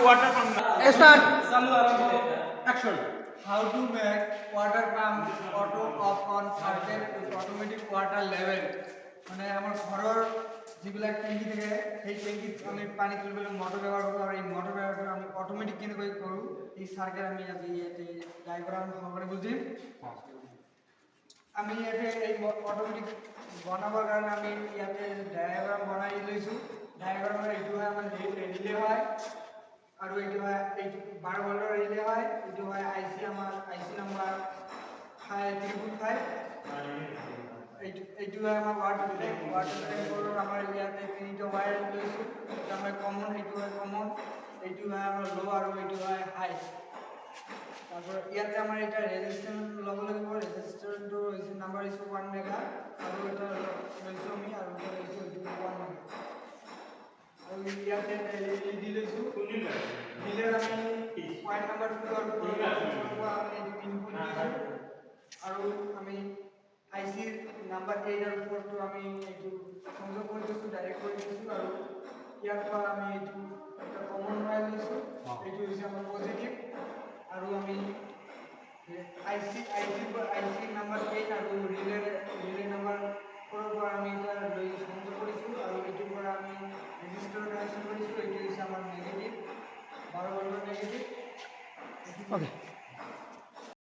water pump. Start. Chalu arambo. Action. How to make water pump auto off on circuit with automatic water level? মানে আমার ঘরের যেগুলা ট্যাঙ্কি থেকে সেই ট্যাঙ্কি আমি পানি তুলবে মোটর ব্যবহার করবো আর এই মোটর ব্যবহার করে আমি অটোমেটিক কেন করে করব এই সার্কিট আমি আজ এই ডায়াগ্রাম সহকারে বুঝি আমি এতে এই অটোমেটিক বানাবার কারণে আমি ইয়াতে ডায়াগ্রাম বানাই লইছো ডায়াগ্রামের এইটো হয় আমার রিলে হয় আর এইটো হয় এই 12 ভোল্টের রিলে হয় এইটো হয় আইসি আমার আইসি নাম্বার 555 এইটো হয় আমার ওয়াটার ট্যাঙ্ক করর আমার ইয়াতে তিনটা ওয়্যার লইছো এটা হয় কমন এইটো হয় কমন এইটো হয় আমার লো আর এইটো হয় হাই তারপর ইয়াতে আমার এটা রেজিস্ট্যান্স লগ লাগবে রেজিস্ট্যান্স হইছে নাম্বার ইজ 1 মেগা আর এটা লইছো আমি আর এটা লইছো 1 মেগা আর ইয়াতে এলইডি লইছো দিলে আমি পয়েন্ট নাম্বার 2 আর আমি ইনপুট দিছি আর আমি আইসি নাম্বার 8 আর 4 তো আমি একটু সংযোগ করে দিছি ডাইরেক্ট করে দিছি আর ইয়ার পর আমি একটু একটা কমন ওয়্যার লইছো এইটো হইছে আমার পজিটিভ আর আমি আইসি নাম্বার 8 আর রিলে নাম্বার 4 পর আমি এটা লই সংযোগ করেছি আর এইটার পর আমি রেজিস্টার কানেকশন করেছি এইটা হইছে আমার নেগেটিভ 12 ভোল্টের নেগেটিভ ওকে